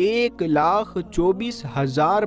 1,24,000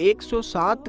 107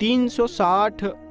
360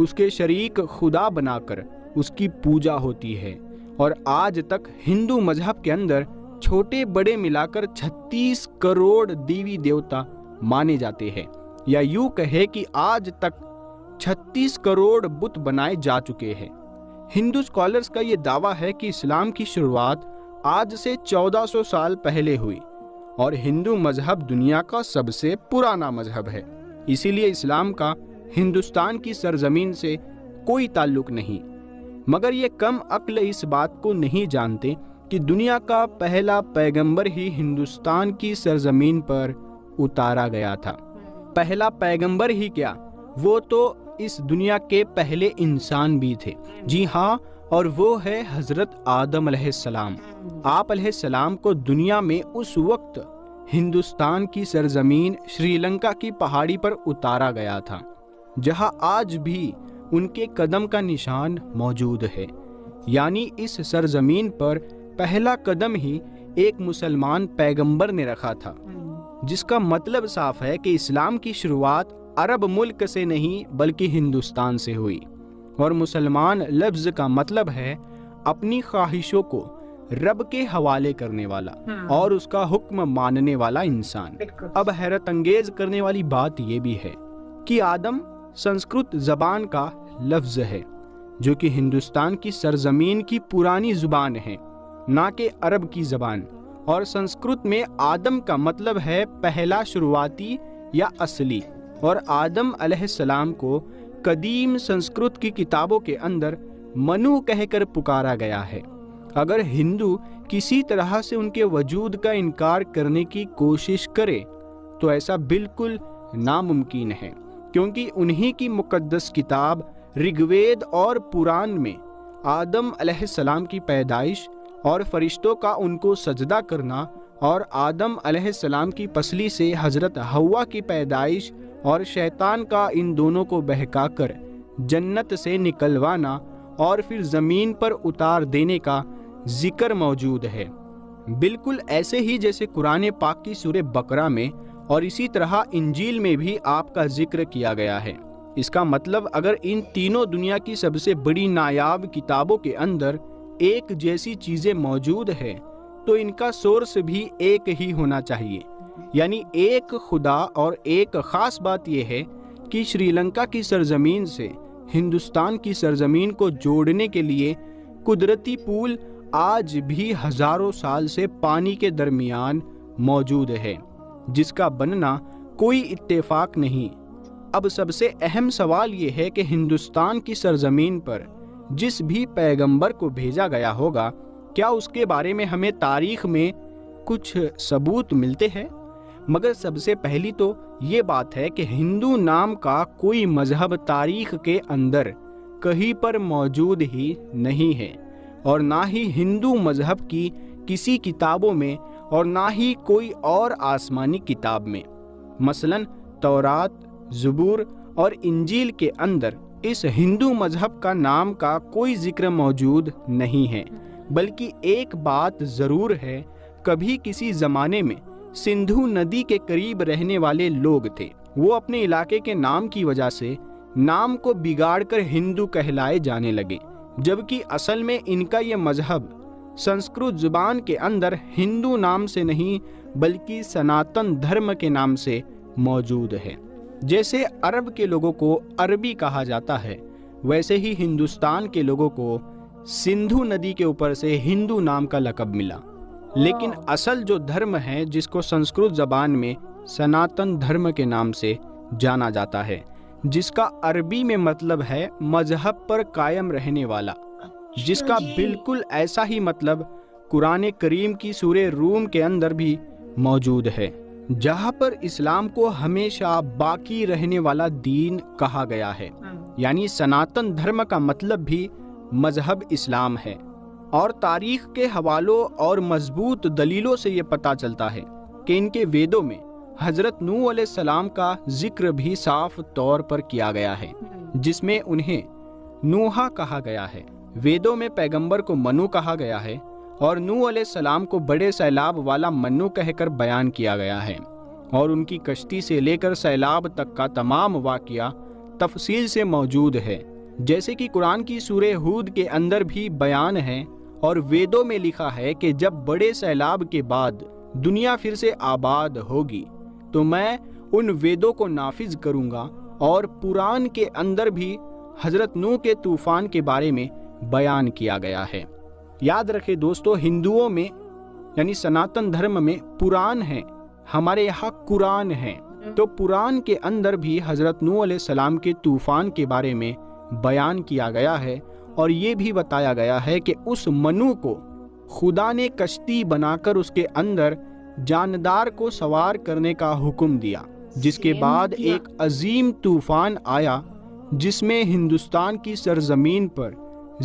اس کے شریک خدا بنا کر اس کی پوجا ہوتی ہے، اور آج تک ہندو مذہب کے اندر چھوٹے بڑے ملا کر 36 کروڑ دیوی دیوتا مانے جاتے ہیں، یا یوں کہے کہ آج تک 36 کروڑ بت بنائے جا چکے ہیں۔ ہندو اسکالرز کا یہ دعویٰ ہے کہ اسلام کی شروعات آج سے 1400 سال پہلے ہوئی، اور ہندو مذہب دنیا کا سب سے پرانا مذہب ہے، اسی لیے اسلام کا ہندوستان کی سرزمین سے کوئی تعلق نہیں۔ مگر یہ کم عقل اس بات کو نہیں جانتے کہ دنیا کا پہلا پیغمبر ہی ہندوستان کی سرزمین پر اتارا گیا تھا۔ پہلا پیغمبر ہی کیا، وہ تو اس دنیا کے پہلے انسان بھی تھے، جی ہاں، اور وہ ہے حضرت آدم علیہ السلام۔ آپ علیہ السلام کو دنیا میں اس وقت ہندوستان کی سرزمین شری لنکا کی پہاڑی پر اتارا گیا تھا، جہاں آج بھی ان کے قدم کا نشان موجود ہے۔ یعنی اس سرزمین پر پہلا قدم ہی ایک مسلمان پیغمبر نے رکھا تھا، جس کا مطلب صاف ہے کہ اسلام کی شروعات عرب ملک سے نہیں بلکہ ہندوستان سے ہوئی، اور مسلمان لفظ کا مطلب ہے اپنی خواہشوں کو رب کے حوالے کرنے والا اور اس کا حکم ماننے والا انسان۔ اب حیرت انگیز کرنے والی بات یہ بھی ہے کہ آدم سنسکرت زبان کا لفظ ہے، جو کہ ہندوستان کی سرزمین کی پرانی زبان ہے، نہ کہ عرب کی زبان، اور سنسکرت میں آدم کا مطلب ہے پہلا، شروعاتی یا اصلی، اور آدم علیہ السلام کو قدیم سنسکرت کی کتابوں کے اندر منو کہہ کر پکارا گیا ہے۔ اگر ہندو کسی طرح سے ان کے وجود کا انکار کرنے کی کوشش کرے تو ایسا بالکل ناممکن ہے، کیونکہ انہی کی مقدس کتاب رگ وید اور پران میں آدم علیہ السلام کی پیدائش اور فرشتوں کا ان کو سجدہ کرنا، اور آدم علیہ السلام کی پسلی سے حضرت حوا کی پیدائش اور شیطان کا ان دونوں کو بہکا کر جنت سے نکلوانا اور پھر زمین پر اتار دینے کا ذکر موجود ہے، بالکل ایسے ہی جیسے قرآن پاک کی سورہ بقرہ میں اور اسی طرح انجیل میں بھی آپ کا ذکر کیا گیا ہے۔ اس کا مطلب اگر ان تینوں دنیا کی سب سے بڑی نایاب کتابوں کے اندر ایک جیسی چیزیں موجود ہیں تو ان کا سورس بھی ایک ہی ہونا چاہیے، یعنی ایک خدا۔ اور ایک خاص بات یہ ہے کہ شری لنکا کی سرزمین سے ہندوستان کی سرزمین کو جوڑنے کے لیے قدرتی پول آج بھی ہزاروں سال سے پانی کے درمیان موجود ہے، جس کا بننا کوئی اتفاق نہیں۔ اب سب سے اہم سوال یہ ہے کہ ہندوستان کی سرزمین پر جس بھی پیغمبر کو بھیجا گیا ہوگا، کیا اس کے بارے میں ہمیں تاریخ میں کچھ ثبوت ملتے ہیں؟ مگر سب سے پہلی تو یہ بات ہے کہ ہندو نام کا کوئی مذہب تاریخ کے اندر کہیں پر موجود ہی نہیں ہے، اور نہ ہی ہندو مذہب کی کسی کتابوں میں، اور نہ ہی کوئی اور آسمانی کتاب میں۔ مثلاً تورات، زبور اور انجیل کے اندر اس ہندو مذہب کا نام کا کوئی ذکر موجود نہیں ہے، بلکہ ایک بات ضرور ہے، کبھی کسی زمانے میں سندھو ندی کے قریب رہنے والے لوگ تھے، وہ اپنے علاقے کے نام کی وجہ سے نام کو بگاڑ کر ہندو کہلائے جانے لگے، جبکہ اصل میں ان کا یہ مذہب سنسکرت زبان کے اندر ہندو نام سے نہیں بلکہ سناتن دھرم کے نام سے موجود ہے۔ جیسے عرب کے لوگوں کو عربی کہا جاتا ہے، ویسے ہی ہندوستان کے لوگوں کو سندھو ندی کے اوپر سے ہندو نام کا لقب ملا، لیکن اصل جو دھرم ہے جس کو سنسکرت زبان میں سناتن دھرم کے نام سے جانا جاتا ہے، جس کا عربی میں مطلب ہے مذہب پر قائم رہنے والا، جس کا بالکل ایسا ہی مطلب قرآن کریم کی سورہ روم کے اندر بھی موجود ہے، جہاں پر اسلام کو ہمیشہ باقی رہنے والا دین کہا گیا ہے۔ یعنی سناتن دھرم کا مطلب بھی مذہب اسلام ہے، اور تاریخ کے حوالوں اور مضبوط دلیلوں سے یہ پتہ چلتا ہے کہ ان کے ویدوں میں حضرت نوح علیہ السلام کا ذکر بھی صاف طور پر کیا گیا ہے، جس میں انہیں نوحا کہا گیا ہے۔ ویدوں میں پیغمبر کو منو کہا گیا ہے، اور نوح علیہ السلام کو بڑے سیلاب والا منو کہہ کر بیان کیا گیا ہے، اور ان کی کشتی سے لے کر سیلاب تک کا تمام واقعہ تفصیل سے موجود ہے۔ جیسے کہ قرآن کی سورہ ہود کے اندر بھی بیان ہے اور ویدوں میں لکھا ہے کہ جب بڑے سیلاب کے بعد دنیا پھر سے آباد ہوگی تو میں ان ویدوں کو نافذ کروں گا، اور پران کے اندر بھی حضرت نوح کے طوفان کے بارے میں بیان کیا گیا ہے۔ یاد رکھے دوستو، ہندوؤں میں یعنی سناتن دھرم میں پران ہے، ہمارے یہاں قرآن ہے، تو پران کے اندر بھی حضرت نوح علیہ السلام کے طوفان کے بارے میں بیان کیا گیا ہے، اور یہ بھی بتایا گیا ہے کہ اس منو کو خدا نے کشتی بنا کر اس کے اندر جاندار کو سوار کرنے کا حکم دیا، جس کے بعد ایک عظیم طوفان آیا جس میں ہندوستان کی سرزمین پر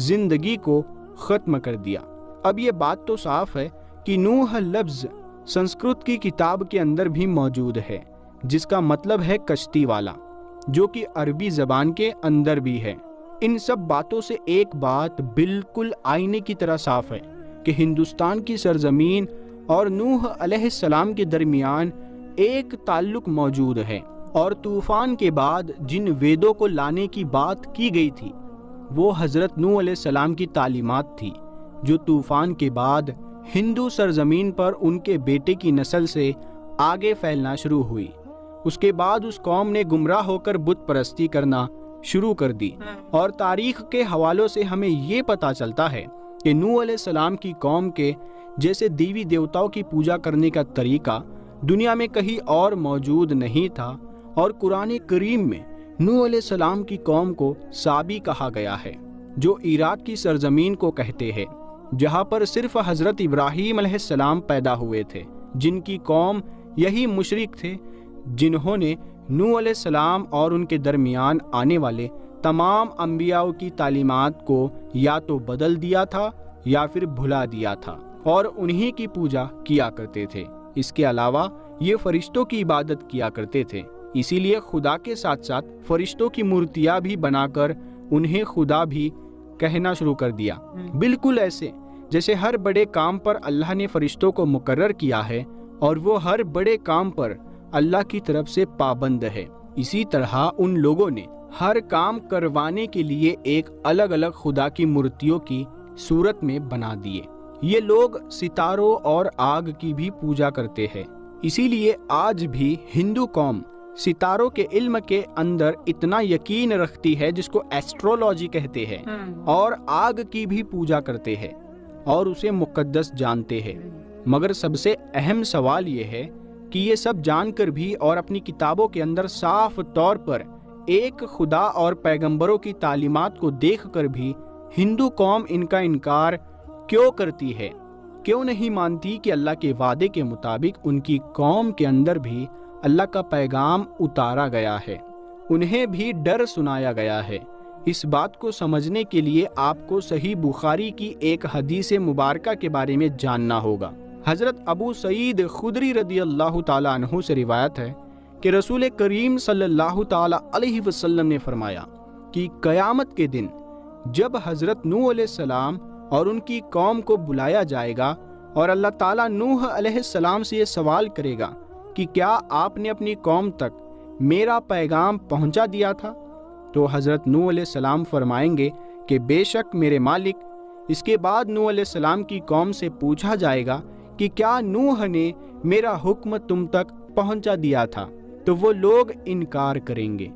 زندگی کو ختم کر دیا۔ اب یہ بات تو صاف ہے کہ نوح لفظ سنسکرت کی کتاب کے اندر بھی موجود ہے، جس کا مطلب ہے کشتی والا، جو کہ عربی زبان کے اندر بھی ہے۔ ان سب باتوں سے ایک بات بالکل آئینے کی طرح صاف ہے کہ ہندوستان کی سرزمین اور نوح علیہ السلام کے درمیان ایک تعلق موجود ہے، اور طوفان کے بعد جن ویدوں کو لانے کی بات کی گئی تھی وہ حضرت نوح علیہ السلام کی تعلیمات تھی، جو طوفان کے بعد ہندو سرزمین پر ان کے بیٹے کی نسل سے آگے پھیلنا شروع ہوئی۔ اس کے بعد اس قوم نے گمراہ ہو کر بت پرستی کرنا شروع کر دی، اور تاریخ کے حوالوں سے ہمیں یہ پتہ چلتا ہے کہ نوح علیہ السلام کی قوم کے جیسے دیوی دیوتاؤں کی پوجا کرنے کا طریقہ دنیا میں کہیں اور موجود نہیں تھا، اور قرآن کریم میں نوح علیہ السلام کی قوم کو سابی کہا گیا ہے، جو عراق کی سرزمین کو کہتے ہیں، جہاں پر صرف حضرت ابراہیم علیہ السلام پیدا ہوئے تھے، جن کی قوم یہی مشرک تھے جنہوں نے نوح علیہ السلام اور ان کے درمیان آنے والے تمام انبیاء کی تعلیمات کو یا تو بدل دیا تھا یا پھر بھلا دیا تھا، اور انہی کی پوجا کیا کرتے تھے۔ اس کے علاوہ یہ فرشتوں کی عبادت کیا کرتے تھے، اسی لیے خدا کے ساتھ ساتھ فرشتوں کی مورتیاں بھی بنا کر انہیں خدا بھی کہنا شروع کر دیا، بالکل ایسے جیسے ہر بڑے کام پر اللہ نے فرشتوں کو مقرر کیا ہے اور وہ ہر بڑے کام پر اللہ کی طرف سے پابند ہے، اسی طرح ان لوگوں نے ہر کام کروانے کے لیے ایک الگ الگ خدا کی مورتیوں کی صورت میں بنا دیے۔ یہ لوگ ستاروں اور آگ کی بھی پوجا کرتے ہیں، اسی لیے آج بھی ہندو قوم ستاروں کے علم کے اندر اتنا یقین رکھتی ہے، جس کو ایسٹرولوجی کہتے ہیں، اور آگ کی بھی پوجا کرتے ہیں اور اسے مقدس جانتے ہیں۔ مگر سب سے اہم سوال یہ ہے کہ یہ سب جان کر بھی اور اپنی کتابوں کے اندر صاف طور پر ایک خدا اور پیغمبروں کی تعلیمات کو دیکھ کر بھی ہندو قوم ان کا انکار کیوں کرتی ہے؟ کیوں نہیں مانتی کہ اللہ کے وعدے کے مطابق ان کی قوم کے اندر بھی اللہ کا پیغام اتارا گیا ہے، انہیں بھی ڈر سنایا گیا ہے؟ اس بات کو سمجھنے کے لیے آپ کو صحیح بخاری کی ایک حدیث مبارکہ کے بارے میں جاننا ہوگا۔ حضرت ابو سعید خدری رضی اللہ تعالیٰ عنہ سے روایت ہے کہ رسول کریم صلی اللہ تعالیٰ علیہ وسلم نے فرمایا کہ قیامت کے دن جب حضرت نوح علیہ السلام اور ان کی قوم کو بلایا جائے گا اور اللہ تعالیٰ نوح علیہ السلام سے یہ سوال کرے گا کہ کیا آپ نے اپنی قوم تک میرا پیغام پہنچا دیا تھا، تو حضرت نوح علیہ السلام فرمائیں گے کہ بے شک میرے مالک۔ اس کے بعد نوح علیہ السلام کی قوم سے پوچھا جائے گا کہ کیا نوح نے میرا حکم تم تک پہنچا دیا تھا، تو وہ لوگ انکار کریں گے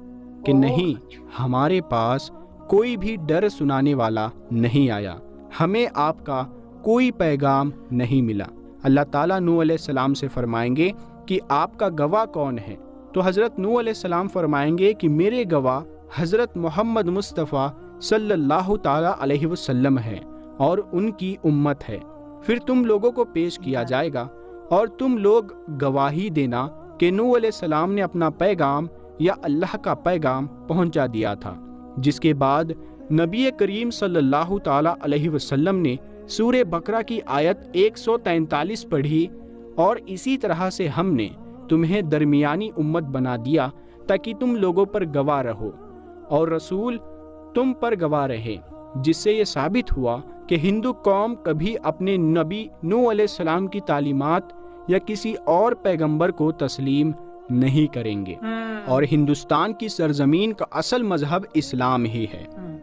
کہ نہیں، ہمارے پاس کوئی بھی ڈر سنانے والا نہیں آیا، ہمیں آپ کا کوئی پیغام نہیں ملا۔ اللہ تعالیٰ نوح علیہ السلام سے فرمائیں گے کہ آپ کا گواہ کون ہے؟ تو حضرت نوح علیہ السلام فرمائیں گے کہ میرے گواہ حضرت محمد مصطفیٰ صلی اللہ تعالیٰ علیہ وسلم ہے اور ان کی امت ہے۔ پھر تم لوگوں کو پیش کیا جائے گا اور تم لوگ گواہی دینا کہ نوح علیہ السلام نے اپنا پیغام یا اللہ کا پیغام پہنچا دیا تھا۔ جس کے بعد نبی کریم صلی اللہ تعالیٰ علیہ وسلم نے سورہ بقرہ کی آیت 143 پڑھی، اور اسی طرح سے ہم نے تمہیں درمیانی امت بنا دیا تاکہ تم لوگوں پر گواہ رہو اور رسول تم پر گواہ رہے، جس سے یہ ثابت ہوا کہ ہندو قوم کبھی اپنے نبی نوح علیہ السلام کی تعلیمات یا کسی اور پیغمبر کو تسلیم نہیں کریں گے، اور ہندوستان کی سرزمین کا اصل مذہب اسلام ہی ہے،